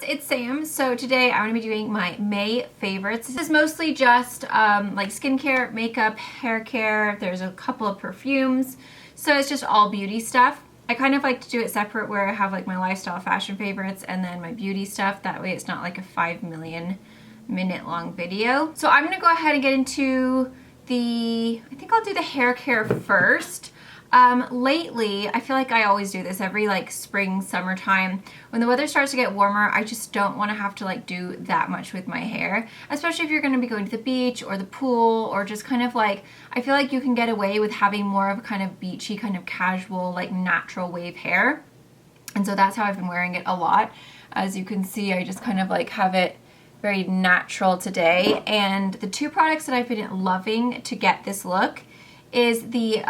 it's Sam. So today I'm going to be doing my May favorites. This is mostly just like skincare, makeup, hair care. There's a couple of perfumes. So it's just all beauty stuff. I kind of like to do it separate where I have like my lifestyle fashion favorites and then my beauty stuff. That way it's not like a 5 million minute long video. So I'm going to go ahead and get into I think I'll do the hair care first. Lately, I feel like I always do this every like spring, summertime. When the weather starts to get warmer, I just don't want to have to like do that much with my hair, especially if you're going to be going to the beach or the pool or just kind of like, I feel like you can get away with having more of a kind of beachy, kind of casual, like natural wave hair. And so that's how I've been wearing it a lot. As you can see, I just kind of like have it very natural today. And the two products that I've been loving to get this look is the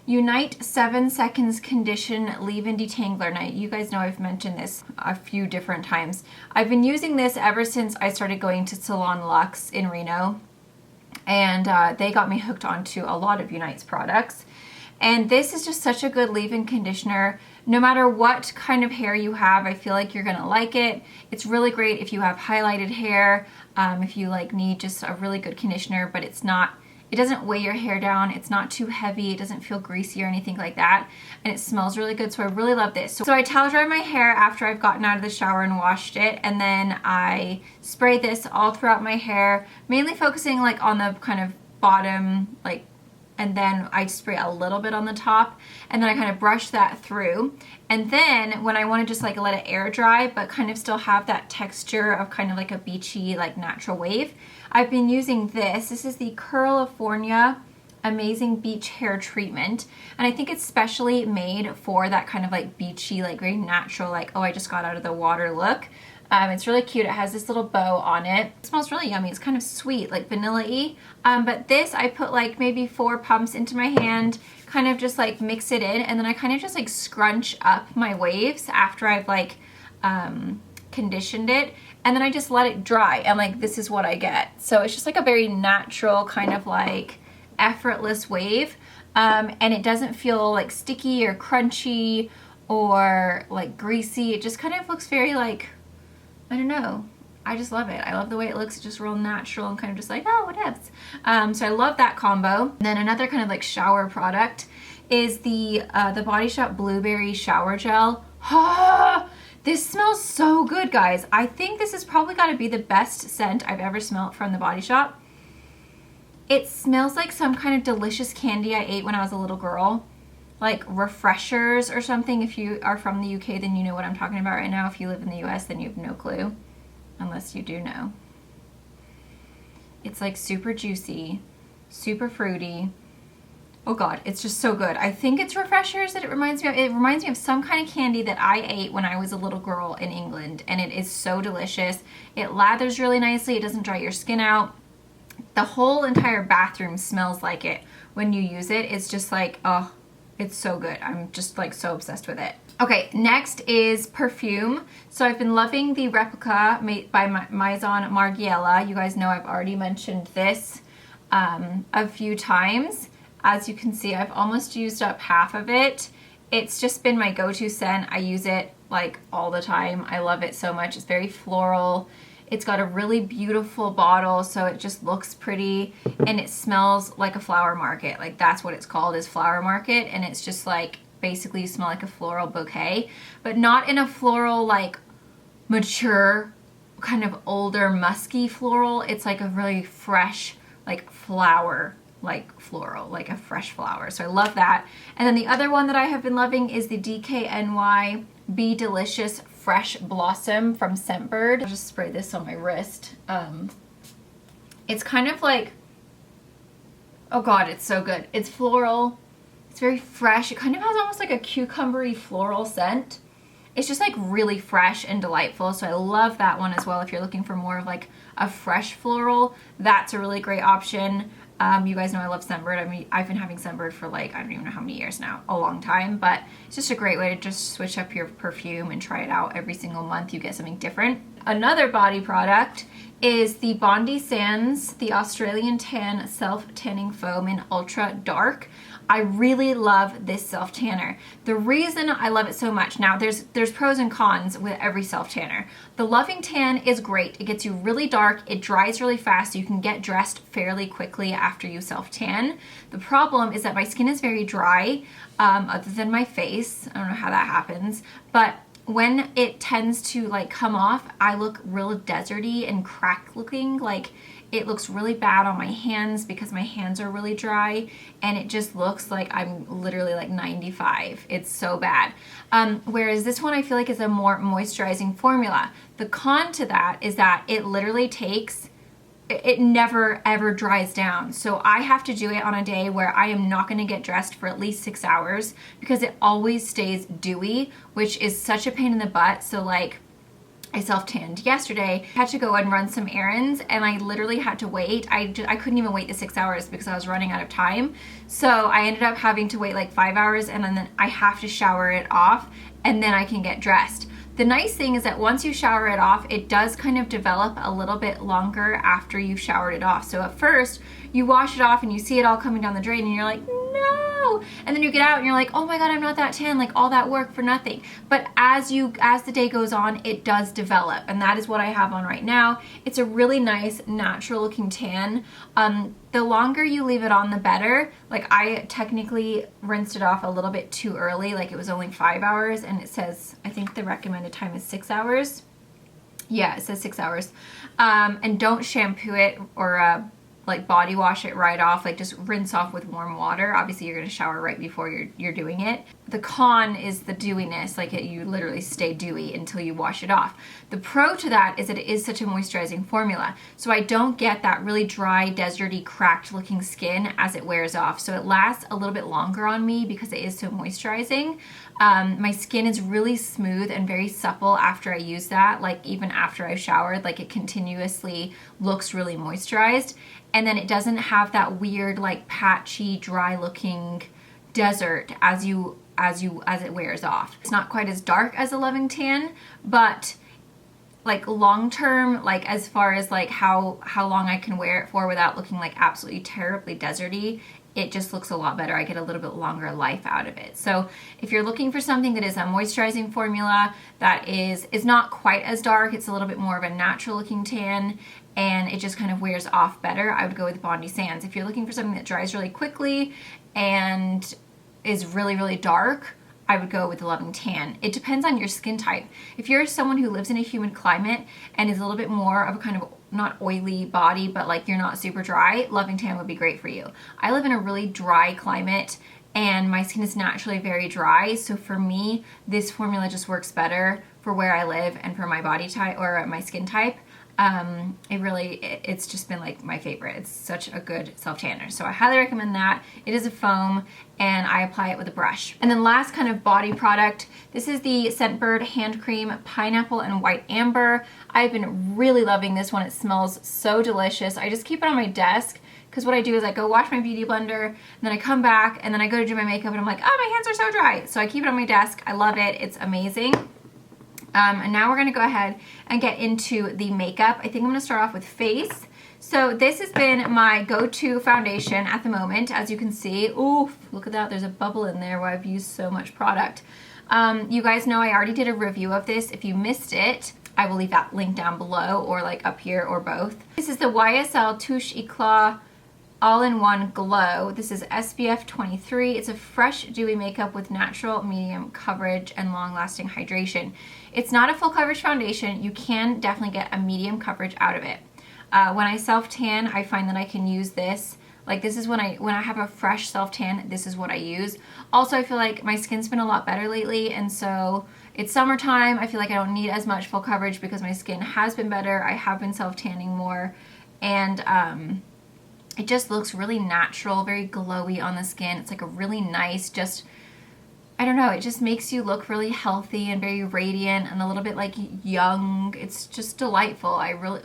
Unite 7 Seconds Condition Leave-In Detangler. Now, you guys know I've mentioned this a few different times. I've been using this ever since I started going to Salon Luxe in Reno, and they got me hooked onto a lot of Unite's products. And this is just such a good leave-in conditioner. No matter what kind of hair you have, I feel like you're gonna like it. It's really great if you have highlighted hair, if you like need just a really good conditioner, but it doesn't weigh your hair down. It's not too heavy. It doesn't feel greasy or anything like that. And it smells really good, so I really love this. So I towel dry my hair after I've gotten out of the shower and washed it, and then I spray this all throughout my hair, mainly focusing like on the kind of bottom, like, and then I spray a little bit on the top, and then I kind of brush that through. And then when I want to just like let it air dry but kind of still have that texture of kind of like a beachy, like natural wave, I've been using this. This is the California Amazing Beach Hair Treatment, and I think it's specially made for that kind of like beachy, like very natural, like, oh, I just got out of the water look. It's really cute. It has this little bow on it. It smells really yummy. It's kind of sweet, like vanilla-y. But this, I put like maybe 4 pumps into my hand, kind of just like mix it in, and then I kind of just like scrunch up my waves after I've like conditioned it, and then I just let it dry, and like this is what I get. So it's just like a very natural kind of like effortless wave, and it doesn't feel like sticky or crunchy or like greasy. It just kind of looks very like, I don't know. I just love it. I love the way it looks. It's just real natural and kind of just like, oh, what else? So I love that combo. And then another kind of like shower product is the Body Shop Blueberry Shower Gel. This smells so good, guys. I think this has probably got to be the best scent I've ever smelled from the Body Shop. It smells like some kind of delicious candy I ate when I was a little girl. Like Refreshers or something. If you are from the UK, then you know what I'm talking about right now. If you live in the US, then you have no clue. Unless you do know. It's like super juicy, super fruity. Oh god, it's just so good. I think it's Refreshers that it reminds me of. It reminds me of some kind of candy that I ate when I was a little girl in England, and it is so delicious. It lathers really nicely. It doesn't dry your skin out. The whole entire bathroom smells like it when you use it. It's just like, oh, it's so good. I'm just like so obsessed with it. Okay, next is perfume. So I've been loving the replica made by Maison Margiela. You guys know I've already mentioned this a few times. As you can see, I've almost used up half of it. It's just been my go-to scent. I use it like all the time. I love it so much. It's very floral. It's got a really beautiful bottle, so it just looks pretty, and it smells like a flower market. Like that's what it's called, is flower market, and it's just like basically you smell like a floral bouquet, but not in a floral like mature kind of older musky floral. It's like a really fresh like flower, like floral, like a fresh flower. So I love that. And then the other one that I have been loving is the DKNY Be Delicious Fresh Blossom from Scentbird. I'll just spray this on my wrist. It's kind of like, oh god, it's so good. It's floral. It's very fresh. It kind of has almost like a cucumbery floral scent. It's just like really fresh and delightful. So I love that one as well. If you're looking for more of like a fresh floral, that's a really great option. You guys know I love Scentbird. I mean, I've been having Scentbird for like, I don't even know how many years now, a long time, but it's just a great way to just switch up your perfume and try it out every single month. You get something different. Another body product is the Bondi Sands, the Australian Tan Self-Tanning Foam in Ultra Dark. I really love this self-tanner. The reason I love it so much, now there's pros and cons with every self-tanner. The Loving Tan is great. It gets you really dark, it dries really fast, so you can get dressed fairly quickly after you self-tan. The problem is that my skin is very dry, other than my face. I don't know how that happens, but when it tends to like come off, I look real deserty and cracked looking. Like it looks really bad on my hands because my hands are really dry, and it just looks like I'm literally like 95. It's so bad. Whereas this one I feel like is a more moisturizing formula. The con to that is that it literally takes, it never ever dries down. So I have to do it on a day where I am not going to get dressed for at least 6 hours because it always stays dewy, which is such a pain in the butt. So like I self-tanned yesterday, had to go and run some errands, and I literally had to wait. I couldn't even wait the 6 hours because I was running out of time. So I ended up having to wait like 5 hours, and then I have to shower it off, and then I can get dressed. The nice thing is that once you shower it off, it does kind of develop a little bit longer after you've showered it off. So at first, you wash it off and you see it all coming down the drain, and you're like, no! And then you get out and you're like, oh my god, I'm not that tan, like all that work for nothing. But as the day goes on, it does develop, and that is what I have on right now. It's a really nice, natural looking tan. The longer you leave it on, the better. Like I technically rinsed it off a little bit too early, like it was only 5 hours, and it says, I think the recommended time is 6 hours. Yeah, it says 6 hours. And don't shampoo it or like body wash it right off. Like just rinse off with warm water. Obviously you're gonna shower right before you're doing it. The con is the dewiness, like you literally stay dewy until you wash it off. The pro to that is that it is such a moisturizing formula. So I don't get that really dry, deserty, cracked looking skin as it wears off. So it lasts a little bit longer on me because it is so moisturizing. My skin is really smooth and very supple after I use that. Like even after I've showered, like it continuously looks really moisturized. And then it doesn't have that weird like patchy, dry looking desert as it wears off. It's not quite as dark as a Loving Tan, but like long term, like as far as like how long I can wear it for without looking like absolutely terribly deserty, it just looks a lot better. I get a little bit longer life out of it. So if you're looking for something that is a moisturizing formula that is not quite as dark, it's a little bit more of a natural looking tan, and it just kind of wears off better, I would go with Bondi Sands. If you're looking for something that dries really quickly and is really, really dark, I would go with the Loving Tan. It depends on your skin type. If you're someone who lives in a humid climate and is a little bit more of a kind of not oily body, but like you're not super dry, Loving Tan would be great for you. I live in a really dry climate and my skin is naturally very dry, so for me, this formula just works better for where I live and for my body type or my skin type. It's just been like my favorite. It's such a good self-tanner. So I highly recommend that. It is a foam and I apply it with a brush. And then last kind of body product, this is the Scentbird Hand Cream Pineapple and White Amber. I've been really loving this one. It smells so delicious. I just keep it on my desk because what I do is I go wash my beauty blender and then I come back and then I go to do my makeup and I'm like, oh, my hands are so dry. So I keep it on my desk. I love it. It's amazing. And now we're gonna go ahead and get into the makeup. I think I'm gonna start off with face. So this has been my go-to foundation at the moment, as you can see. Ooh, look at that, there's a bubble in there where I've used so much product. You guys know I already did a review of this. If you missed it, I will leave that link down below or like up here or both. This is the YSL Touche Eclat All-in-One Glow. This is SPF 23. It's a fresh, dewy makeup with natural medium coverage and long-lasting hydration. It's not a full coverage foundation. You can definitely get a medium coverage out of it. When I self-tan, I find that I can use this. Like this is when I have a fresh self-tan, this is what I use. Also, I feel like my skin's been a lot better lately, and so it's summertime. I feel like I don't need as much full coverage because my skin has been better. I have been self-tanning more, and it just looks really natural, very glowy on the skin. It's like a really nice, just I don't know, it just makes you look really healthy and very radiant and a little bit like young. It's just delightful.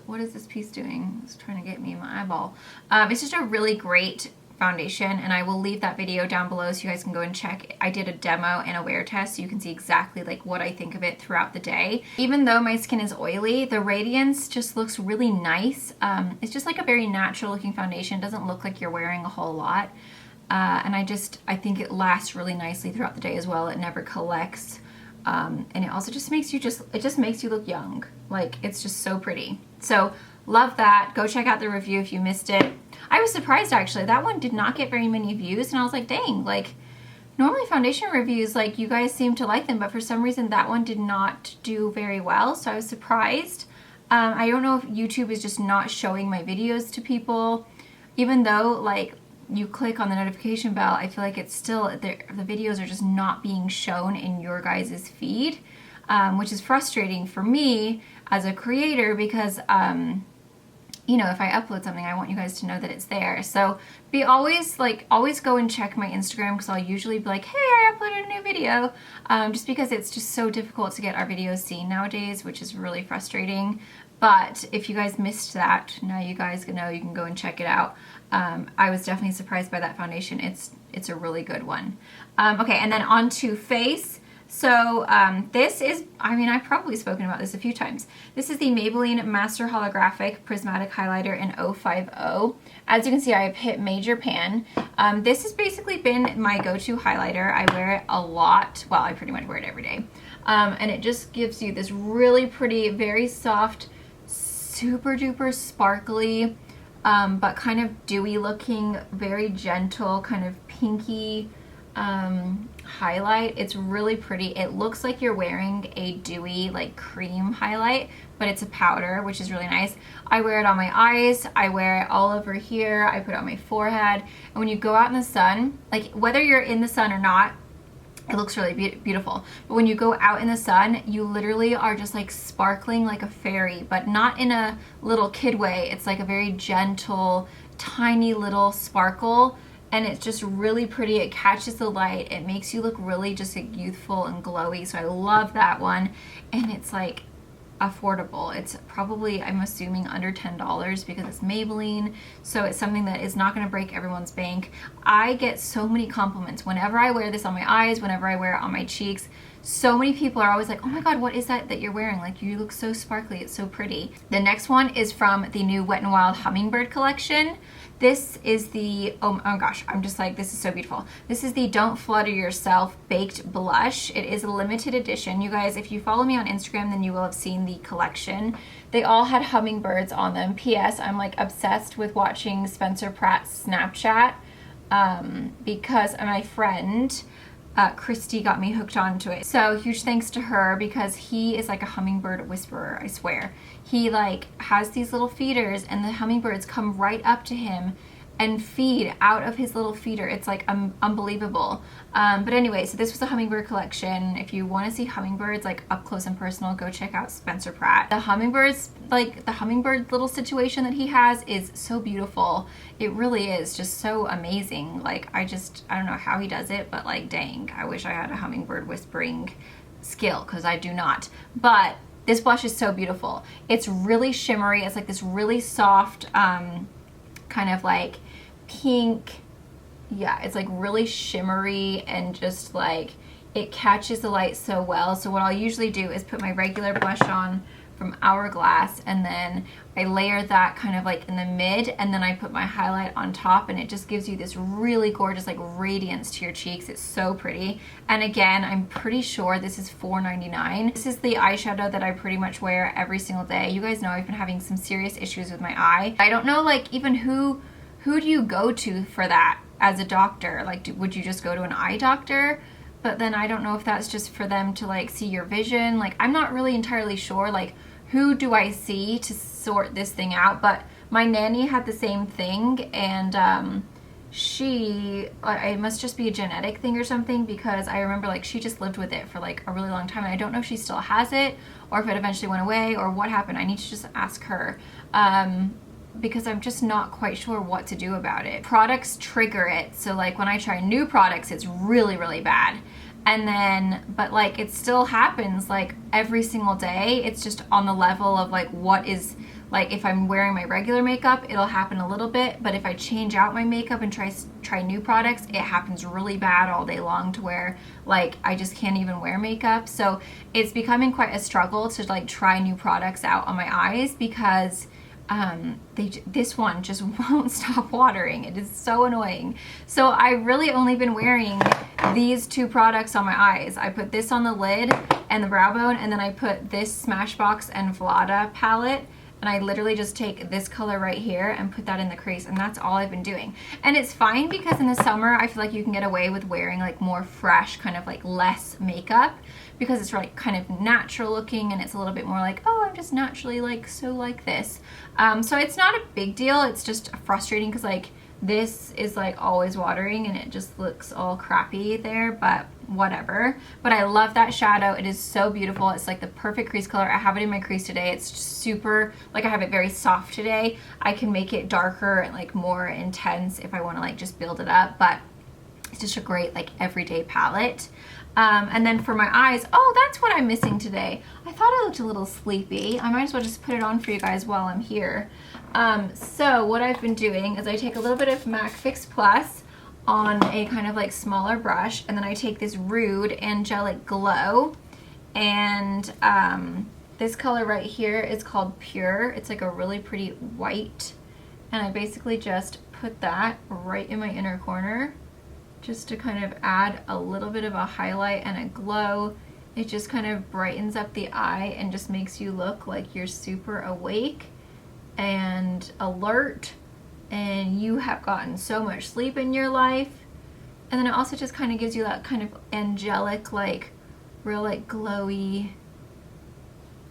What is this piece doing? It's trying to get me in my eyeball. It's just a really great foundation, and I will leave that video down below so you guys can go and check. I did a demo and a wear test so you can see exactly like what I think of it throughout the day. Even though my skin is oily, the radiance just looks really nice. It's just like a very natural looking foundation. It doesn't look like you're wearing a whole lot. And I think it lasts really nicely throughout the day as well. It never collects. And it also just makes you makes you look young. Like, it's just so pretty. So love that. Go check out the review if you missed it. I was surprised actually. That one did not get very many views, and I was like, dang, like normally foundation reviews, like you guys seem to like them, but for some reason that one did not do very well. So I was surprised. I don't know if YouTube is just not showing my videos to people, even though like you click on the notification bell. I feel like it's still, the videos are just not being shown in your guys' feed, which is frustrating for me as a creator because, you know, if I upload something, I want you guys to know that it's there. So always go and check my Instagram, because I'll usually be like, hey, I uploaded a new video, just because it's just so difficult to get our videos seen nowadays, which is really frustrating. But if you guys missed that, now you guys know you can go and check it out. I was definitely surprised by that foundation. It's a really good one. Okay, and then on to face. So this is, I mean, I've probably spoken about this a few times. This is the Maybelline Master Holographic Prismatic Highlighter in 050. As you can see, I have hit Major Pan. This has basically been my go-to highlighter. I wear it a lot. Well, I pretty much wear it every day. And it just gives you this really pretty, very soft, super duper sparkly, but kind of dewy looking, very gentle, kind of pinky highlight. It's really pretty. It looks like you're wearing a dewy like cream highlight, but it's a powder, which is really nice. I wear it on my eyes, I wear it all over here, I put it on my forehead, and when you go out in the sun, like whether you're in the sun or not, it looks really beautiful. But when you go out in the sun, you literally are just like sparkling like a fairy, but not in a little kid way. It's like a very gentle, tiny little sparkle, and it's just really pretty. It catches the light. It makes you look really just like youthful and glowy. So I love that one. And it's like affordable. It's probably, I'm assuming, under $10 because it's Maybelline. So it's something that is not going to break everyone's bank. I get so many compliments whenever I wear this on my eyes, whenever I wear it on my cheeks. So many people are always like, oh my god, what is that you're wearing? Like, you look so sparkly, it's so pretty. The next one is from the new Wet n Wild Hummingbird collection. This is the, oh my gosh, I'm just like, this is so beautiful. This is the Don't Flutter Yourself Baked Blush. It is a limited edition. You guys, if you follow me on Instagram, then you will have seen the collection. They all had hummingbirds on them. P.S. I'm like obsessed with watching Spencer Pratt's Snapchat because my friend, Christy, got me hooked onto it. So huge thanks to her, because he is like a hummingbird whisperer, I swear. He like has these little feeders and the hummingbirds come right up to him and feed out of his little feeder. It's like unbelievable. But anyway, so this was a hummingbird collection. If you want to see hummingbirds like up close and personal, go check out Spencer Pratt. The hummingbirds, like the hummingbird little situation that he has is so beautiful. It really is just so amazing. Like I don't know how he does it, but like dang, I wish I had a hummingbird whispering skill, because I do not. But this blush is so beautiful. It's really shimmery. It's like this really soft, kind of like pink. Yeah, it's like really shimmery and just like it catches the light so well. So what I'll usually do is put my regular blush on from Hourglass, and then I layer that kind of like in the mid, and then I put my highlight on top, and it just gives you this really gorgeous like radiance to your cheeks. It's so pretty. And again, I'm pretty sure this is $4.99. This is the eyeshadow that I pretty much wear every single day. You guys know I've been having some serious issues with my eye. I don't know like even who do you go to for that as a doctor? Like would you just go to an eye doctor? But then I don't know if that's just for them to like see your vision. Like I'm not really entirely sure like who do I see to sort this thing out. But my nanny had the same thing, and it must just be a genetic thing or something, because I remember like she just lived with it for like a really long time, and I don't know if she still has it or if it eventually went away or what happened. I need to just ask her. Because I'm just not quite sure what to do about it. Products trigger it, so like when I try new products, it's really, really bad. And then, but like it still happens like every single day. It's just on the level of like what is, like if I'm wearing my regular makeup, it'll happen a little bit, but if I change out my makeup and try new products, it happens really bad all day long to where like I just can't even wear makeup. So it's becoming quite a struggle to like try new products out on my eyes because this one just won't stop watering. It is so annoying. So I've really only been wearing these two products on my eyes. I put this on the lid and the brow bone, and then I put this Smashbox and Vlada palette, and I literally just take this color right here and put that in the crease, and that's all I've been doing. And it's fine because in the summer I feel like you can get away with wearing like more fresh, kind of like less makeup, because it's like kind of natural looking and it's a little bit more like, oh, I'm just naturally like so like this. So it's not a big deal. It's just frustrating because like this is like always watering and it just looks all crappy there, but whatever. But I love that shadow. It is so beautiful. It's like the perfect crease color. I have it in my crease today. It's super, like I have it very soft today. I can make it darker and like more intense if I want to like just build it up, but it's just a great like everyday palette. And then for my eyes, oh, that's what I'm missing today. I thought I looked a little sleepy. I might as well just put it on for you guys while I'm here. So what I've been doing is I take a little bit of MAC Fix Plus on a kind of like smaller brush, and then I take this Rude Angelic Glow, and this color right here is called Pure. It's like a really pretty white, and I basically just put that right in my inner corner just to kind of add a little bit of a highlight and a glow. It just kind of brightens up the eye and just makes you look like you're super awake and alert and you have gotten so much sleep in your life. And then it also just kind of gives you that kind of angelic, like real like glowy,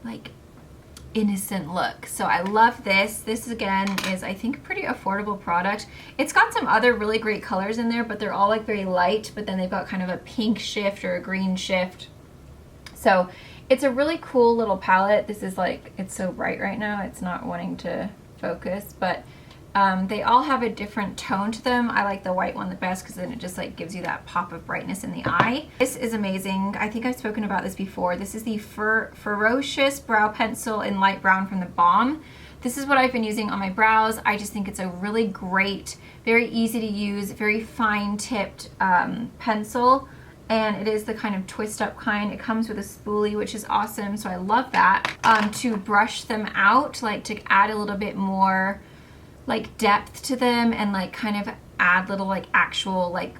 like innocent look. So I love this. This again is, I think, a pretty affordable product. It's got some other really great colors in there, but they're all like very light, but then they've got kind of a pink shift or a green shift. So it's a really cool little palette. This is like, it's so bright right now, it's not wanting to focus, but they all have a different tone to them. I like the white one the best because then it just like gives you that pop of brightness in the eye. This is amazing. I think I've spoken about this before. This is the Ferocious Brow Pencil in Light Brown from the Balm. This is what I've been using on my brows. I just think it's a really great, very easy to use, very fine tipped pencil. And it is the kind of twist up kind. It comes with a spoolie, which is awesome. So I love that. To brush them out, like to add a little bit more like depth to them and like kind of add little like actual like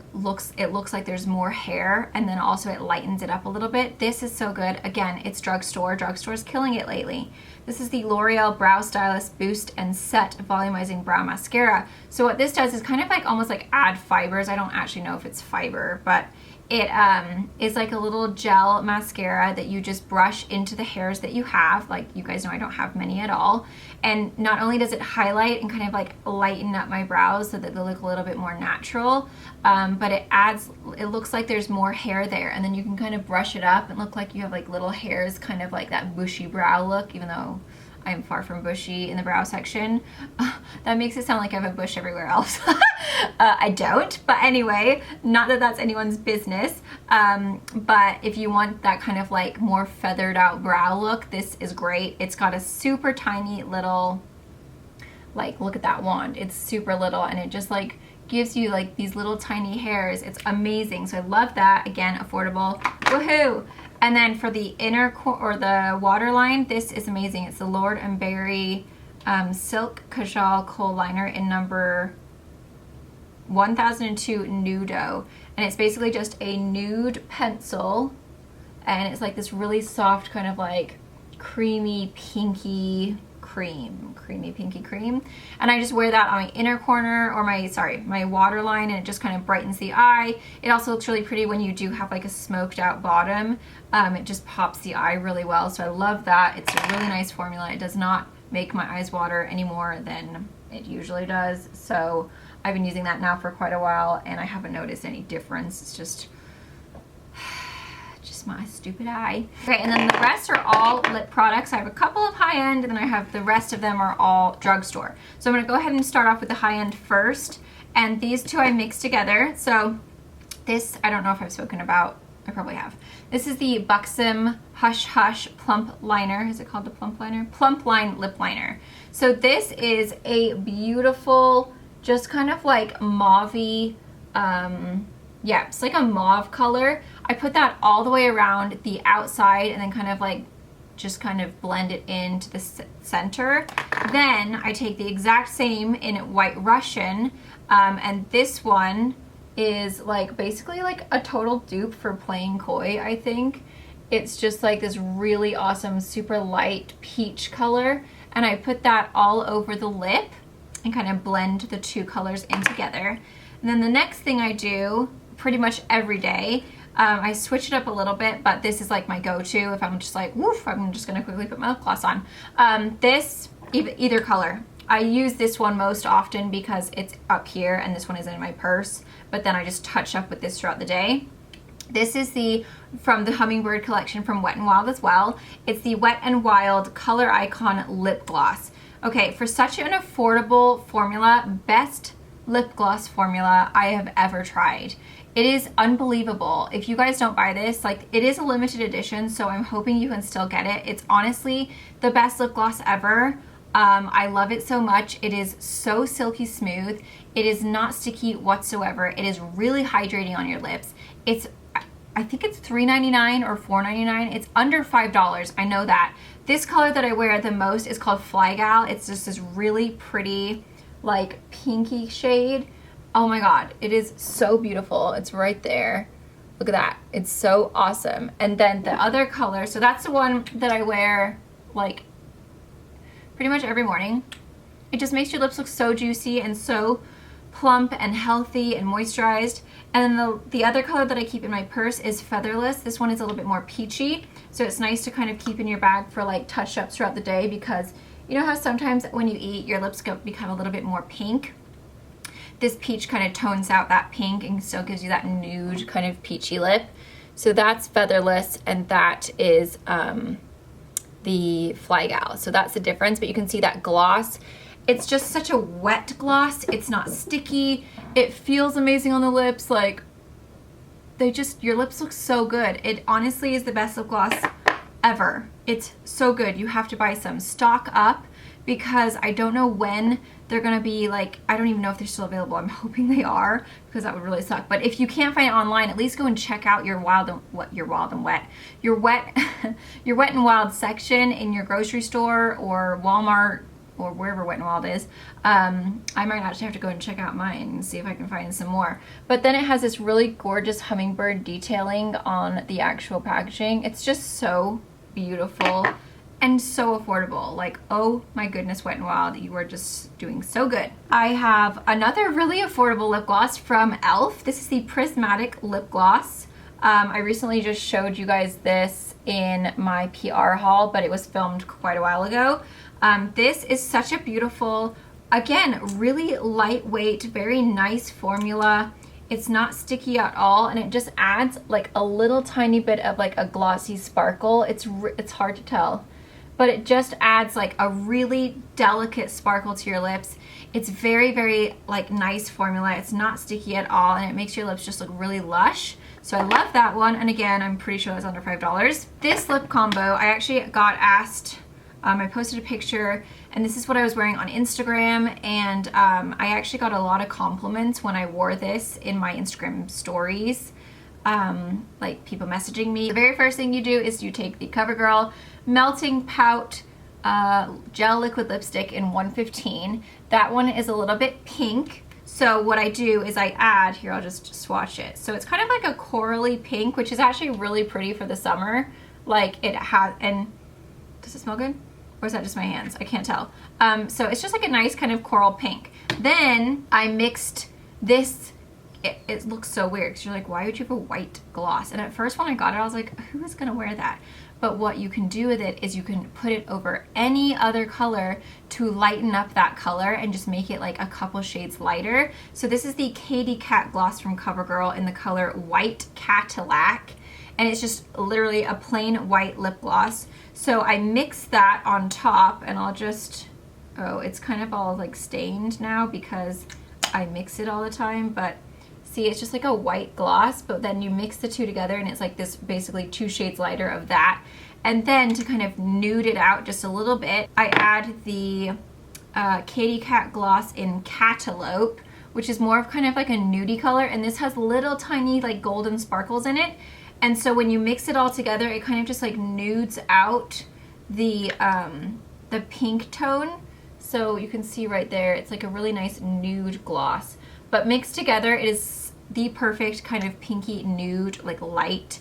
it looks like there's more hair, and then also it lightens it up a little bit. This is so good. Again, it's drugstore. Drugstore's killing it lately. This is the L'Oreal Brow Stylist Boost and Set Volumizing Brow Mascara. So what this does is kind of like almost like add fibers. I don't actually know if it's fiber, but it is like a little gel mascara that you just brush into the hairs that you have. Like you guys know I don't have many at all. And not only does it highlight and kind of like lighten up my brows so that they look a little bit more natural, but it looks like there's more hair there, and then you can kind of brush it up and look like you have like little hairs, kind of like that bushy brow look, even though I am far from bushy in the brow section. That makes it sound like I have a bush everywhere else. I don't, but anyway, not that that's anyone's business. But if you want that kind of like more feathered out brow look, this is great. It's got a super tiny little, like, look at that wand. It's super little, and it just like gives you like these little tiny hairs. It's amazing. So I love that. Again, affordable. Woohoo! And then for the inner or the waterline, this is amazing. It's the Lord & Berry Silk Kajal Kohl Liner in number 1002 Nudo. And it's basically just a nude pencil. And it's like this really soft kind of like creamy pinky cream. And I just wear that on my inner corner or my waterline, and it just kind of brightens the eye. It also looks really pretty when you do have like a smoked out bottom. It just pops the eye really well. So I love that. It's a really nice formula. It does not make my eyes water any more than it usually does. So I've been using that now for quite a while, and I haven't noticed any difference. It's just my stupid eye. Okay, and then the rest are all lip products. I have a couple of high-end, and then I have the rest of them are all drugstore. So I'm going to go ahead and start off with the high-end first, and these two I mixed together. So this, I don't know if I've spoken about, I probably have. This is the Buxom Hush Hush Plump Liner. Is it called the Plump Liner? Plumpline Lip Liner. So this is a beautiful, just kind of like mauve-y, yeah, it's like a mauve color. I put that all the way around the outside and then kind of like just kind of blend it into the center. Then I take the exact same in White Russian, and this one is like basically like a total dupe for plain koi, I think. It's just like this really awesome, super light peach color, and I put that all over the lip and kind of blend the two colors in together. And then the next thing I do pretty much every day, I switch it up a little bit, but this is like my go-to if I'm just like, woof, I'm just gonna quickly put my lip gloss on. This, either color. I use this one most often because it's up here and this one is in my purse, but then I just touch up with this throughout the day. This is from the Hummingbird collection from Wet n Wild as well. It's the Wet n Wild Color Icon Lip Gloss. Okay, for such an affordable formula, best lip gloss formula I have ever tried. It is unbelievable. If you guys don't buy this, like, it is a limited edition, so I'm hoping you can still get it. It's honestly the best lip gloss ever. I love it so much. It is so silky smooth. It is not sticky whatsoever. It is really hydrating on your lips. I think it's $3.99 or $4.99. It's under $5. I know that. This color that I wear the most is called Fly Gal. It's just this really pretty, like, pinky shade. Oh my god, it is so beautiful. It's right there. Look at that. It's so awesome. And then the other color, so that's the one that I wear like pretty much every morning. It just makes your lips look so juicy and so plump and healthy and moisturized. And then the other color that I keep in my purse is Featherless. This one is a little bit more peachy, so it's nice to kind of keep in your bag for like touch-ups throughout the day, because you know how sometimes when you eat your lips become a little bit more pink? This peach kind of tones out that pink and still gives you that nude kind of peachy lip. So that's Featherless, and that is the Fly Gal. So that's the difference, but you can see that gloss. It's just such a wet gloss. It's not sticky. It feels amazing on the lips. Like, your lips look so good. It honestly is the best lip gloss ever. It's so good. You have to buy some. Stock up, because I don't know when they're gonna be, like, I don't even know if they're still available. I'm hoping they are, because that would really suck. But if you can't find it online, at least go and check out your your Wet n Wild section in your grocery store or Walmart or wherever Wet n Wild is. I might actually have to go and check out mine and see if I can find some more. But then it has this really gorgeous hummingbird detailing on the actual packaging. It's just so beautiful and so affordable. Like, oh my goodness, Wet n Wild, you are just doing so good. I have another really affordable lip gloss from e.l.f. This is the Prismatic Lip Gloss. I recently just showed you guys this in my PR haul, but it was filmed quite a while ago. This is such a beautiful, again, really lightweight, very nice formula. It's not sticky at all, and it just adds like a little tiny bit of like a glossy sparkle. It's hard to tell, but it just adds like a really delicate sparkle to your lips. It's very, very like nice formula. It's not sticky at all, and it makes your lips just look really lush. So I love that one, and again, I'm pretty sure it's under $5. This lip combo, I actually got asked, I posted a picture, and this is what I was wearing on Instagram, and I actually got a lot of compliments when I wore this in my Instagram stories, like people messaging me. The very first thing you do is you take the CoverGirl Melting Pout Gel Liquid Lipstick in 115. That one is a little bit pink. So what I do is I add, here I'll just swatch it. So it's kind of like a corally pink, which is actually really pretty for the summer. Like it has, and does it smell good? Or is that just my hands? I can't tell. So it's just like a nice kind of coral pink. Then I mixed this. It looks so weird because you're like, why would you have a white gloss? And at first when I got it, I was like, who is gonna wear that? But what you can do with it is you can put it over any other color to lighten up that color and just make it like a couple shades lighter. So this is the Katy Kat gloss from CoverGirl in the color White Cadillac. And it's just literally a plain white lip gloss. So I mix that on top, and I'll just, oh, it's kind of all like stained now because I mix it all the time, but See, it's just like a white gloss, but then you mix the two together and it's like this basically 2 shades lighter of that. And then to kind of nude it out just a little bit, I add the Katy Kat gloss in Cantaloupe, which is more of kind of like a nudie color, and this has little tiny like golden sparkles in it. And so when you mix it all together, it kind of just like nudes out the pink tone. So you can see right there, it's like a really nice nude gloss. But mixed together, it is the perfect kind of pinky nude, like light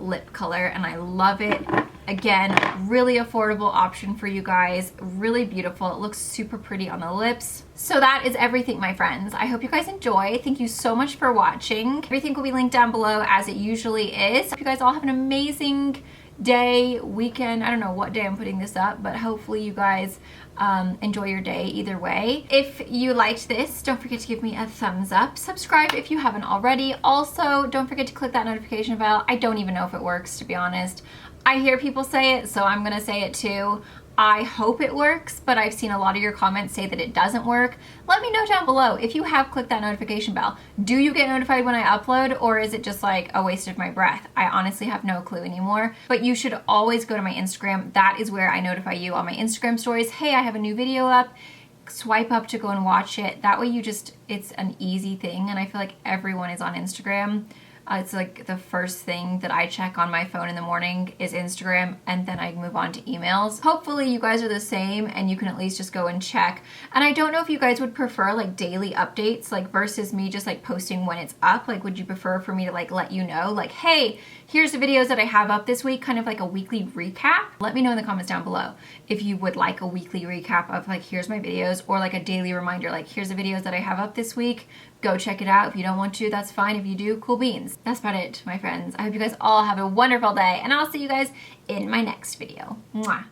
lip color, and I love it. Again, really affordable option for you guys. Really beautiful. It looks super pretty on the lips. So that is everything, my friends. I hope you guys enjoy. Thank you so much for watching. Everything will be linked down below as it usually is. Hope you guys all have an amazing day, weekend. I don't know what day I'm putting this up, but hopefully you guys enjoy your day either way. If you liked this, don't forget to give me a thumbs up. Subscribe if you haven't already. Also, don't forget to click that notification bell. I don't even know if it works, to be honest. I hear people say it, so I'm gonna say it too. I hope it works, but I've seen a lot of your comments say that it doesn't work. Let me know down below if you have clicked that notification bell. Do you get notified when I upload, or is it just like a waste of my breath? I honestly have no clue anymore, but you should always go to my Instagram. That is where I notify you on my Instagram stories. Hey, I have a new video up. Swipe up to go and watch it. That way it's an easy thing, and I feel like everyone is on Instagram. It's like the first thing that I check on my phone in the morning is Instagram, and then I move on to emails. Hopefully you guys are the same and you can at least just go and check. And I don't know if you guys would prefer like daily updates, like versus me just like posting when it's up. Like, would you prefer for me to like let you know, like, hey, here's the videos that I have up this week, kind of like a weekly recap? Let me know in the comments down below if you would like a weekly recap of like, here's my videos, or like a daily reminder, like, here's the videos that I have up this week. Go check it out. If you don't want to, that's fine. If you do, cool beans. That's about it, my friends. I hope you guys all have a wonderful day, and I'll see you guys in my next video. Mwah.